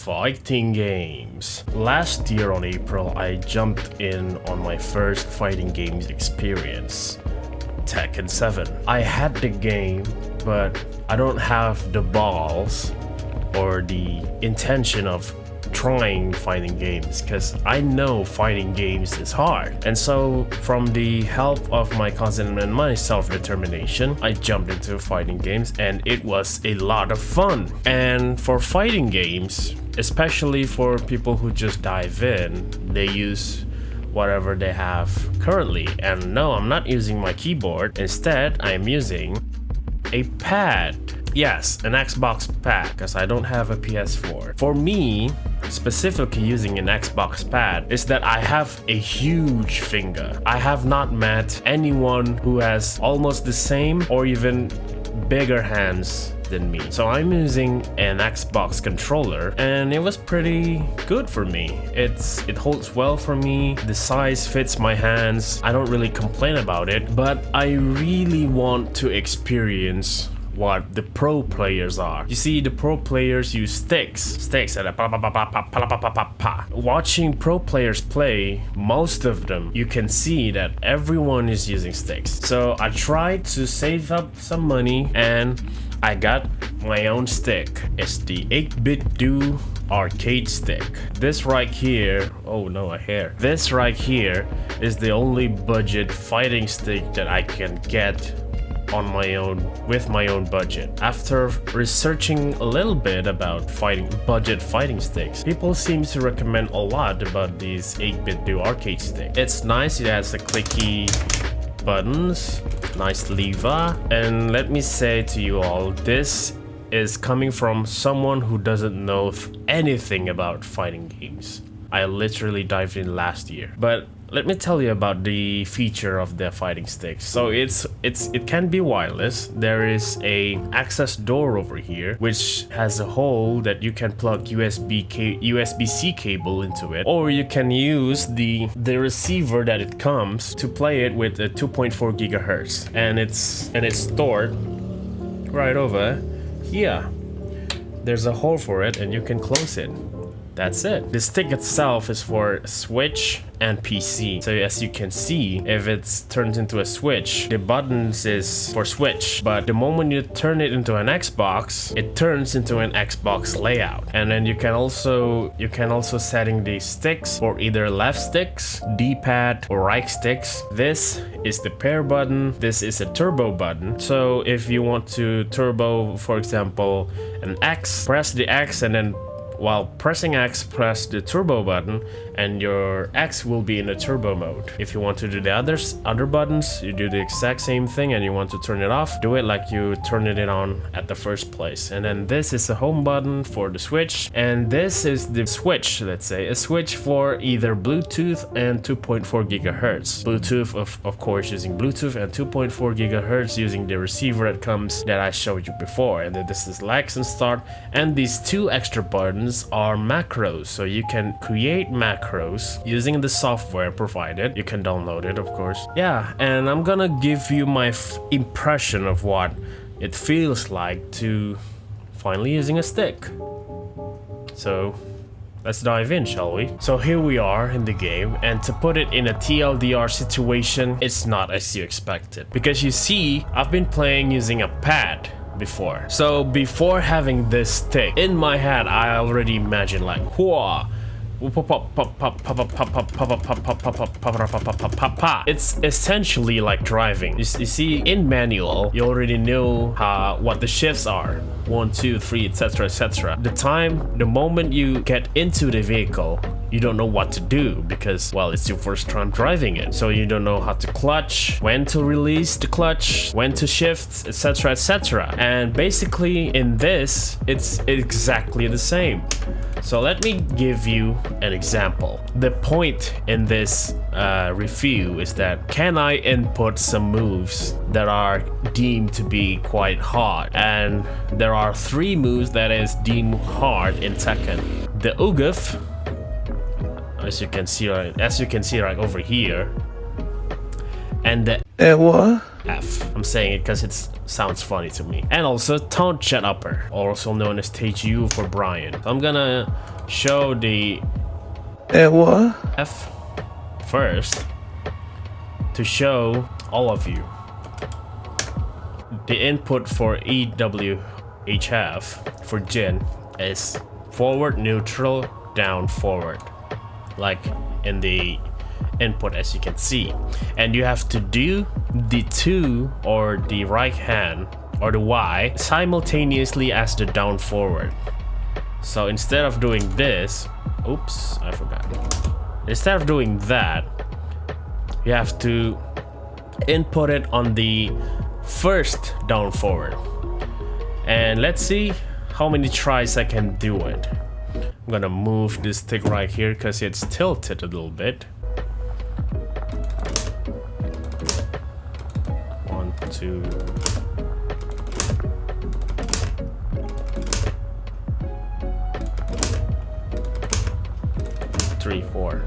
Fighting games. Last year on April, I jumped in on my first fighting games experience, Tekken 7. I had the game, but I don't have the balls or the intention of trying fighting games because I know fighting games is hard. And so from the help of my cousin and my self-determination, I jumped into fighting games and it was a lot of fun. And for fighting games, especially for people who just dive in, they use whatever they have currently. And no, I'm not using my keyboard. Instead, I'm using a pad. Yes, an Xbox pad, because I don't have a PS4. For me, specifically using an Xbox pad, is that I have a huge finger. I have not met anyone who has almost the same or even bigger hands than me. So I'm using an Xbox controller and it was pretty good for me. It holds well for me. The size fits my hands. I don't really complain about it, but I really want to experience what the pro players are. You see, the pro players use sticks and watching pro players play, most of them, you can see that everyone is using sticks. So I tried to save up some money and I got my own stick. It's the 8-bit do arcade stick. This right here, oh no, a hair. This right here is the only budget fighting stick that I can get on my own with my own budget. After researching a little bit about budget fighting sticks, people seem to recommend a lot about these 8-bit do arcade stick. It's nice, it has the clicky buttons, nice lever, and let me say to you all, this is coming from someone who doesn't know anything about fighting games. I literally dived in last year, but let me tell you about the feature of the fighting sticks. So it can be wireless. There is a access door over here which has a hole that you can plug USB-C cable into it, or you can use the receiver that it comes to play it with a 2.4 gigahertz, and it's stored right over here. There's a hole for it and you can close it. That's it. The stick itself is for Switch and PC. So as you can see, if it's turned into a Switch, the buttons is for Switch. But the moment you turn it into an Xbox, it turns into an Xbox layout. And then you can also setting the sticks for either left sticks, D-pad, or right sticks. This is the pair button. This is a turbo button. So if you want to turbo, for example, an X, press the X and then while pressing X, press the turbo button and your X will be in the turbo mode. If you want to do the other buttons, you do the exact same thing, and you want to turn it off, do it like you turned it on at the first place. And then this is the home button for the Switch, and this is the switch, let's say, a switch for either Bluetooth and 2.4 gigahertz. Bluetooth, of course, using Bluetooth, and 2.4 gigahertz using the receiver that I showed you before. And then this is Lex and Start, and these two extra buttons are macros, so you can create macros using the software provided. You can download it, of course. Yeah, and I'm gonna give you my impression of what it feels like to finally using a stick. So let's dive in, shall we? So here we are in the game, and to put it in a TLDR situation, it's not as you expected. Because you see, I've been playing using a pad before. So before having this stick, in my head, I already imagined like, whoa, it's essentially like driving. You see, in manual, you already know what the shifts are. 1, 2, 3, etc, etc. The moment you get into the vehicle, you don't know what to do because, well, it's your first time driving it. So you don't know how to clutch, when to release the clutch, when to shift, etc, etc. And basically in this, it's exactly the same. So let me give you an example. The point in this review is that, can I input some moves that are deemed to be quite hard? And there are 3 moves that is deemed hard in Tekken. The Uguf, as you can see right over here, and the what? F. I'm saying it because it sounds funny to me. And also taunt jet upper, also known as stage U for Bryan. So I'm gonna show the what? F first to show all of you. The input for EWHF for Jin is forward, neutral, down, forward, like in the input as you can see. And you have to do the 2 or the right hand or the Y simultaneously as the down forward. So instead of doing this, oops, I forgot. Instead of doing that, you have to input it on the first down forward. And let's see how many tries I can do it. I'm gonna move this stick right here because it's tilted a little bit. 1, 2. 3, 4.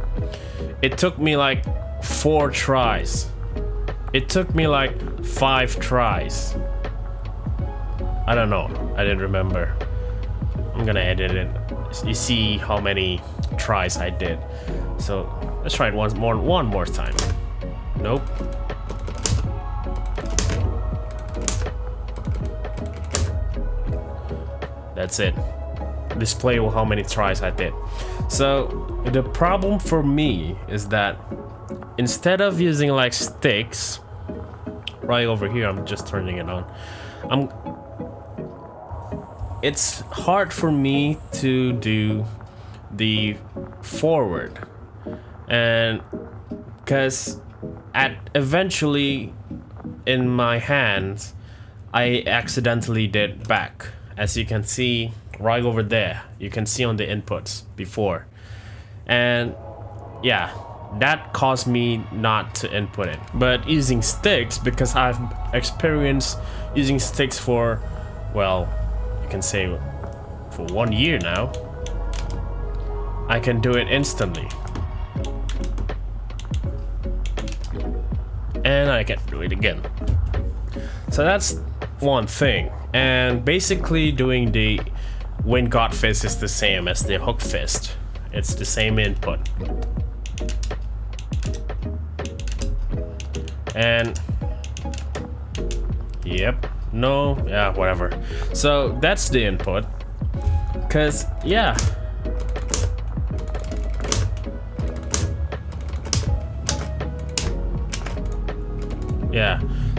It took me like 4 tries. It took me like 5 tries. I don't know. I didn't remember. I'm gonna edit it. You see how many tries I did. So let's try it one more time. Nope. That's it. Display how many tries I did. So the problem for me is that instead of using like sticks, right over here, I'm just turning it on. It's hard for me to do the forward, and because eventually in my hands I accidentally did back, as you can see right over there. You can see on the inputs before, and yeah, that caused me not to input it. But using sticks, because I've experienced using sticks for, well, you can say for 1 year now, I can do it instantly. And I can do it again. So that's one thing. And basically doing the wind guard fist is the same as the hook fist. It's the same input. And yep, no, yeah, whatever. So that's the input. Cause yeah,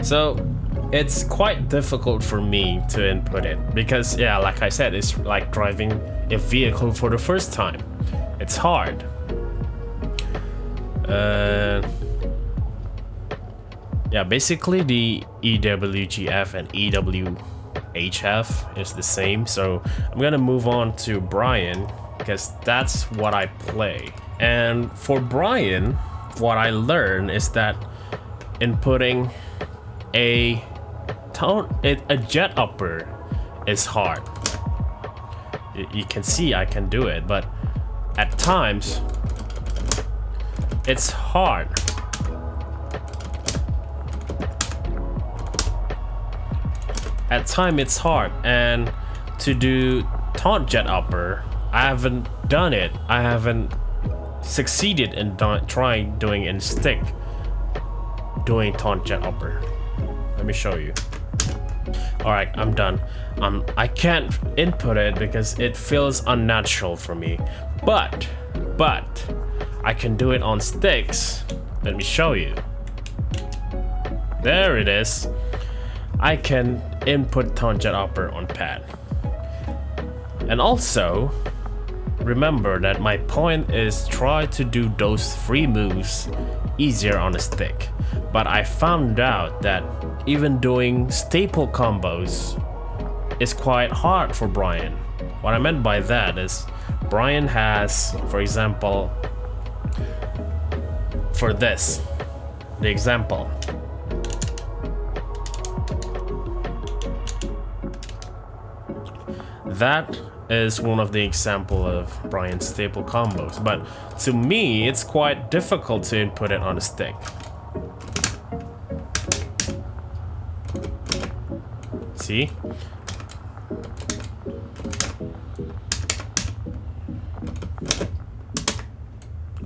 so it's quite difficult for me to input it because, yeah, like I said, it's like driving a vehicle for the first time. It's hard. Yeah, basically the EWGF and EWHF is the same. So I'm gonna move on to Bryan because that's what I play. And for Bryan, what I learned is that inputting a jet upper is hard. You can see I can do it, but at times it's hard. At times it's hard, and to do taunt jet upper, I haven't done it. I haven't succeeded in trying doing in stick doing taunt jet upper. Let me show you. All right, I'm done. I can't input it because it feels unnatural for me. But I can do it on sticks. Let me show you. There it is. I can input taunt jet upper on pad. And also, remember that my point is try to do those free moves easier on a stick. But I found out that even doing staple combos is quite hard for Bryan. What I meant by that is Bryan has, for example, for this, the example. That is one of the example of Bryan's staple combos, but to me it's quite difficult to input it on a stick. See?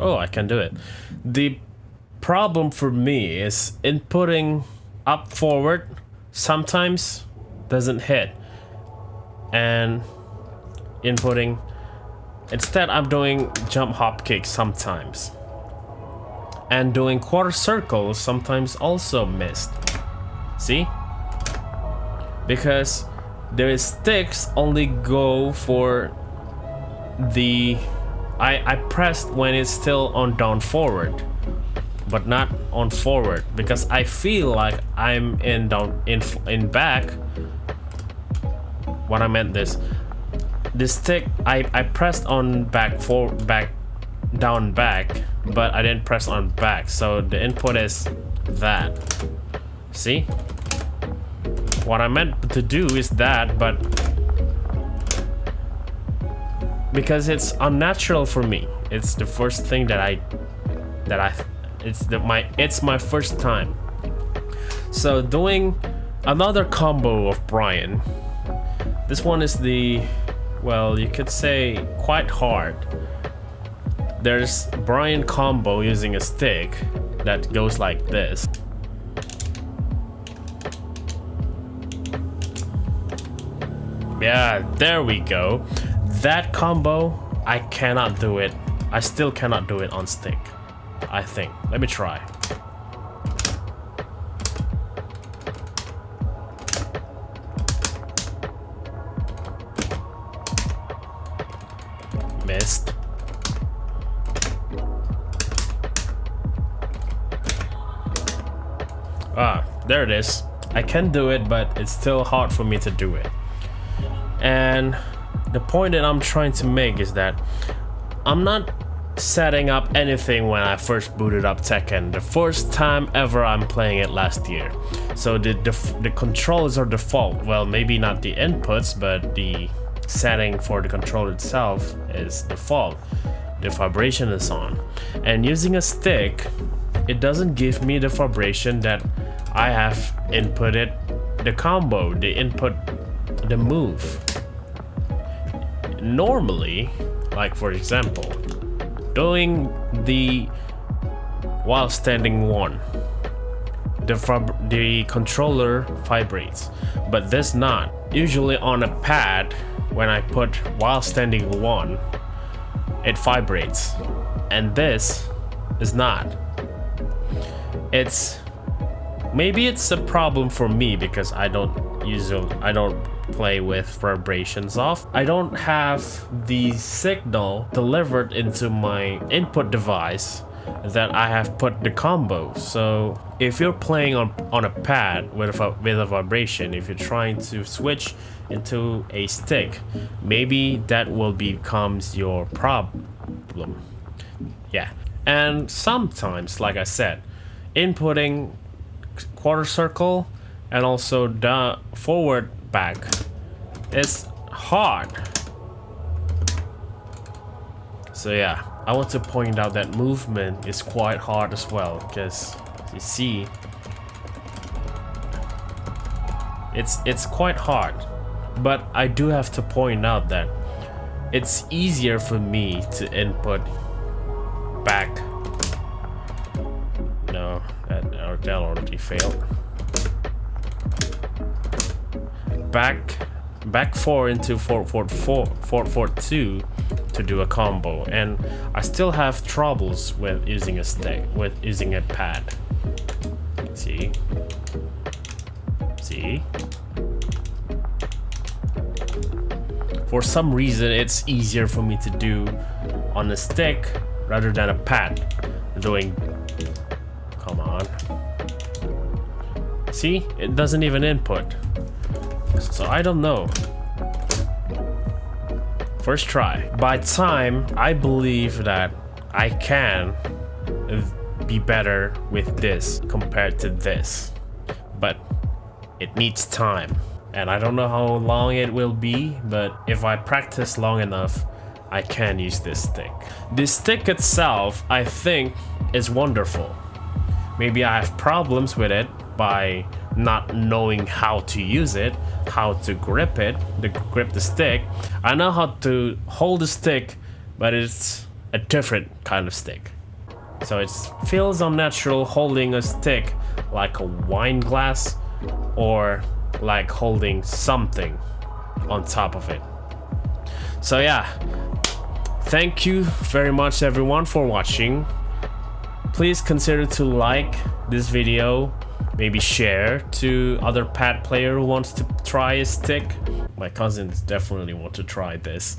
Oh, I can do it. The problem for me is inputting up forward sometimes doesn't hit, and inputting instead I'm doing jump hop kick sometimes, and doing quarter circles sometimes also missed. See? Because the sticks only go for the I pressed when it's still on down forward, but not on forward, because I feel like I'm in down in back. What I meant this stick I pressed on back down back, but I didn't press on back, so the input is that. See? What I meant to do is that, but because it's unnatural for me. It's the first thing it's my first time. So doing another combo of Bryan. This one is well, you could say quite hard. There's Bryan combo using a stick that goes like this. Yeah, there we go. That combo, I cannot do it. I still cannot do it on stick, I think. Let me try. Missed. Ah, there it is. I can do it, but it's still hard for me to do it. And the point that I'm trying to make is that I'm not setting up anything when I first booted up Tekken. The first time ever I'm playing it last year. So the controls are default. Well, maybe not the inputs, but the setting for the control itself is default. The vibration is on. And using a stick, it doesn't give me the vibration that I have inputted the combo, the move. Normally, like for example, doing the while standing one, the controller vibrates, but this not. Usually on a pad, when I put while standing one, it vibrates, and this is not. Maybe it's a problem for me because I don't play with vibrations off. I don't have the signal delivered into my input device that I have put the combo. So if you're playing on a pad with a vibration, if you're trying to switch into a stick, maybe that will becomes your problem. Yeah. And sometimes, like I said, inputting quarter circle and also the forward back is hard. So yeah, I want to point out that movement is quite hard as well, because you see it's quite hard. But I do have to point out that it's easier for me to input back. No, that already failed. Back 4 into 4-4-2 to do a combo, and I still have troubles with using a stick, with using a pad. See? For some reason, it's easier for me to do on a stick rather than a pad. Come on. See? It doesn't even input. So I don't know. First try. By time, I believe that I can be better with this compared to this. But it needs time. And I don't know how long it will be, but if I practice long enough, I can use this stick. This stick itself, I think, is wonderful. Maybe I have problems with it by not knowing how to use it, how to grip it, grip the stick. I know how to hold the stick, but it's a different kind of stick. So it feels unnatural holding a stick like a wine glass or like holding something on top of it. So yeah, thank you very much everyone for watching. Please consider to like this video, maybe share to other pad player who wants to try a stick. My cousins definitely want to try this.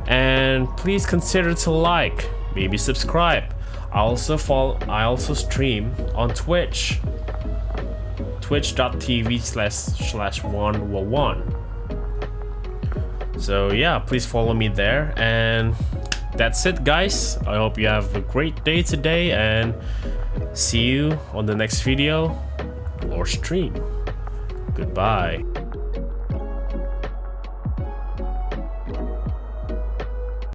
And please consider to like, maybe subscribe. I also stream on Twitch, twitch.tv/111. So yeah, please follow me there. And that's it guys, I hope you have a great day today, and see you on the next video or stream. Goodbye.